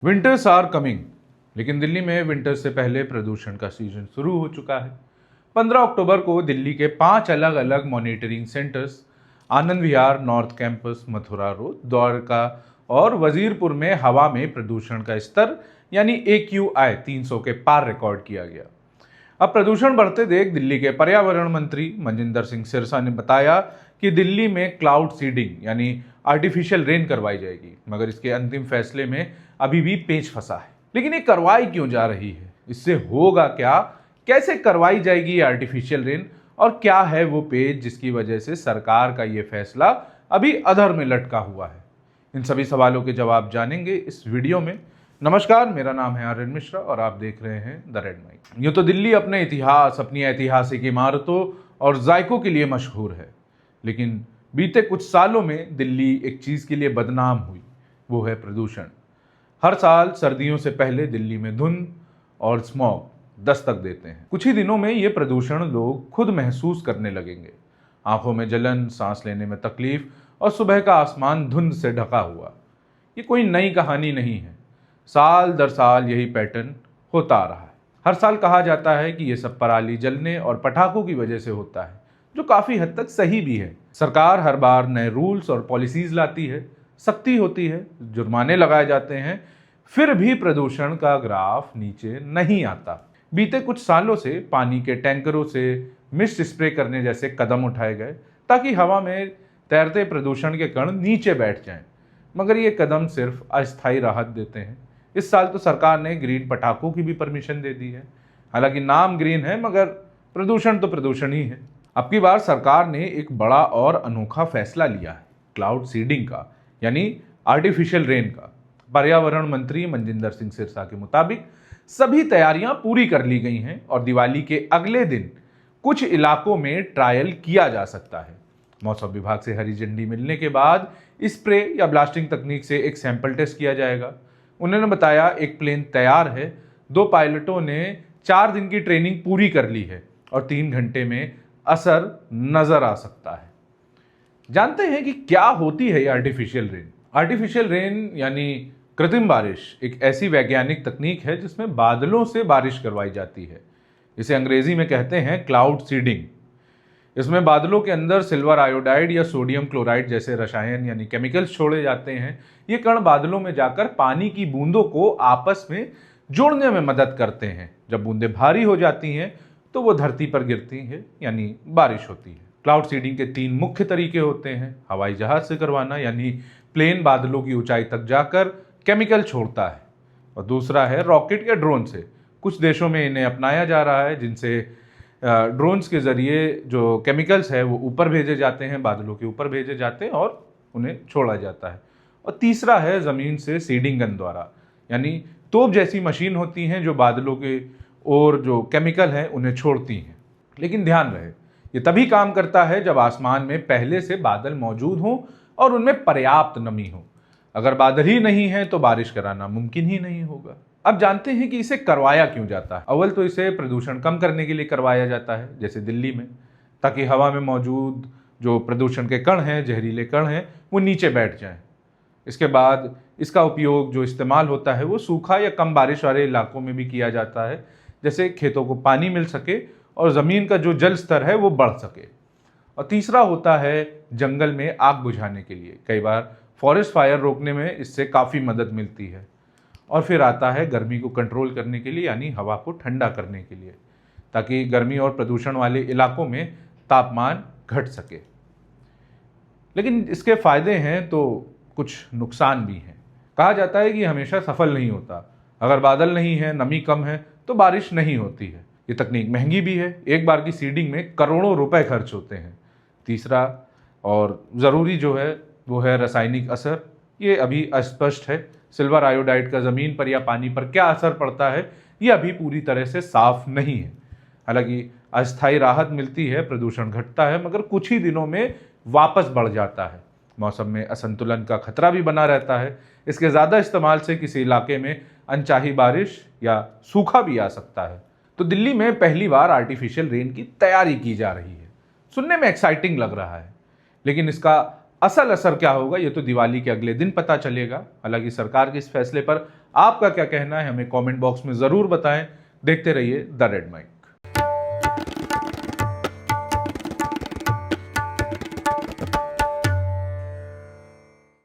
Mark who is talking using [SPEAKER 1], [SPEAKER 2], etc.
[SPEAKER 1] Winters are coming, लेकिन दिल्ली में winter से पहले प्रदूषण का सीजन शुरू हो चुका है। 15 अक्टूबर को दिल्ली के 5 अलग अलग monitoring centres Anand Vihar, north campus, Mathura road, Dwarka और वजीरपुर में हवा में प्रदूषण का स्तर यानी AQI 300 के पार रिकॉर्ड किया गया। अब प्रदूषण बढ़ते देख दिल्ली के पर्यावरण मंत्री मनजिंदर सिंह सिरसा ने बताया कि दिल्ली में क्लाउड सीडिंग यानी आर्टिफिशियल रेन करवाई जाएगी, मगर इसके अंतिम फैसले में अभी भी पेच फंसा है। लेकिन ये करवाई क्यों जा रही है, इससे होगा क्या, कैसे करवाई जाएगी ये आर्टिफिशियल रेन और क्या है वो पेच जिसकी वजह से सरकार का ये फैसला अभी अधर में लटका हुआ है। इन सभी सवालों के जवाब जानेंगे इस वीडियो में। नमस्कार, मेरा नाम है आर्यन मिश्रा और आप देख रहे हैं द रेड माइक। यूँ तो दिल्ली अपने इतिहास, अपनी ऐतिहासिक इमारतों और जायकों के लिए मशहूर है, लेकिन बीते कुछ सालों में दिल्ली एक चीज़ के लिए बदनाम हुई, वो है प्रदूषण। हर साल सर्दियों से पहले दिल्ली में धुंध और स्मॉग दस्तक देते हैं। कुछ ही दिनों में ये प्रदूषण लोग खुद महसूस करने लगेंगे। आंखों में जलन, सांस लेने में तकलीफ और सुबह का आसमान धुंध से ढका हुआ। ये कोई नई कहानी नहीं है, साल दर साल यही पैटर्न होता आ रहा है। हर साल कहा जाता है कि ये सब पराली जलने और पटाखों की वजह से होता है, जो काफ़ी हद तक सही भी है। सरकार हर बार नए रूल्स और पॉलिसीज लाती है, सख्ती होती है, जुर्माने लगाए जाते हैं, फिर भी प्रदूषण का ग्राफ नीचे नहीं आता। बीते कुछ सालों से पानी के टैंकरों से मिस्ट स्प्रे करने जैसे कदम उठाए गए ताकि हवा में तैरते प्रदूषण के कण नीचे बैठ जाएं, मगर ये कदम सिर्फ अस्थायी राहत देते हैं। इस साल तो सरकार ने ग्रीन पटाखों की भी परमिशन दे दी है। हालांकि नाम ग्रीन है, मगर प्रदूषण तो प्रदूषण ही है। अब की बार सरकार ने एक बड़ा और अनोखा फैसला लिया है, क्लाउड सीडिंग का यानी आर्टिफिशियल रेन का। पर्यावरण मंत्री मनजिंदर सिंह सिरसा के मुताबिक सभी तैयारियां पूरी कर ली गई हैं और दिवाली के अगले दिन कुछ इलाकों में ट्रायल किया जा सकता है। मौसम विभाग से हरी झंडी मिलने के बाद स्प्रे या ब्लास्टिंग तकनीक से एक सैंपल टेस्ट किया जाएगा। उन्होंने बताया एक प्लेन तैयार है, 2 पायलटों ने 4 दिन की ट्रेनिंग पूरी कर ली है और 3 घंटे में असर नजर आ सकता है। जानते हैं कि क्या होती है ये आर्टिफिशियल रेन? आर्टिफिशियल रेन यानी कृत्रिम बारिश एक ऐसी वैज्ञानिक तकनीक है जिसमें बादलों से बारिश करवाई जाती है। इसे अंग्रेजी में कहते हैं क्लाउड सीडिंग। इसमें बादलों के अंदर सिल्वर आयोडाइड या सोडियम क्लोराइड जैसे रसायन यानी केमिकल्स छोड़े जाते हैं। ये कण बादलों में जाकर पानी की बूंदों को आपस में जोड़ने में मदद करते हैं। जब बूंदें भारी हो जाती हैं तो वो धरती पर गिरती है यानी बारिश होती है। क्लाउड सीडिंग के 3 मुख्य तरीके होते हैं। हवाई जहाज से करवाना यानी प्लेन बादलों की ऊंचाई तक जाकर केमिकल छोड़ता है, और दूसरा है रॉकेट या ड्रोन से। कुछ देशों में इन्हें अपनाया जा रहा है, जिनसे ड्रोन्स के जरिए जो केमिकल्स है वो ऊपर भेजे जाते हैं, बादलों के ऊपर भेजे जाते हैं और उन्हें छोड़ा जाता है। और तीसरा है ज़मीन से सीडिंग गन द्वारा, यानी तोप जैसी मशीन होती हैं जो बादलों के और जो केमिकल हैं उन्हें छोड़ती हैं। लेकिन ध्यान रहे, ये तभी काम करता है जब आसमान में पहले से बादल मौजूद हों और उनमें पर्याप्त नमी हो। अगर बादल ही नहीं है तो बारिश कराना मुमकिन ही नहीं होगा। अब जानते हैं कि इसे करवाया क्यों जाता है। अव्वल तो इसे प्रदूषण कम करने के लिए करवाया जाता है, जैसे दिल्ली में, ताकि हवा में मौजूद जो प्रदूषण के कण हैं, जहरीले कण हैं, वो नीचे बैठ जाएं। इसके बाद इसका उपयोग जो इस्तेमाल होता है वो सूखा या कम बारिश वाले इलाकों में भी किया जाता है, जैसे खेतों को पानी मिल सके और ज़मीन का जो जल स्तर है वो बढ़ सके। और तीसरा होता है जंगल में आग बुझाने के लिए। कई बार फॉरेस्ट फायर रोकने में इससे काफ़ी मदद मिलती है। और फिर आता है गर्मी को कंट्रोल करने के लिए, यानी हवा को ठंडा करने के लिए, ताकि गर्मी और प्रदूषण वाले इलाकों में तापमान घट सके। लेकिन इसके फ़ायदे हैं तो कुछ नुकसान भी हैं। कहा जाता है कि हमेशा सफल नहीं होता। अगर बादल नहीं है, नमी कम है तो बारिश नहीं होती है। ये तकनीक महंगी भी है, एक बार की सीडिंग में करोड़ों रुपए खर्च होते हैं। तीसरा और ज़रूरी जो है वो है रासायनिक असर। ये अभी अस्पष्ट है। सिल्वर आयोडाइड का ज़मीन पर या पानी पर क्या असर पड़ता है ये अभी पूरी तरह से साफ नहीं है। हालांकि अस्थायी राहत मिलती है, प्रदूषण घटता है, मगर कुछ ही दिनों में वापस बढ़ जाता है। मौसम में असंतुलन का खतरा भी बना रहता है। इसके ज़्यादा इस्तेमाल से किसी इलाके में अनचाही बारिश या सूखा भी आ सकता है। तो दिल्ली में पहली बार आर्टिफिशियल रेन की तैयारी की जा रही है। सुनने में एक्साइटिंग लग रहा है, लेकिन इसका असल असर क्या होगा ये तो दिवाली के अगले दिन पता चलेगा। हालांकि सरकार के इस फैसले पर आपका क्या कहना है हमें कमेंट बॉक्स में ज़रूर बताएं। देखते रहिए द रेड माइक।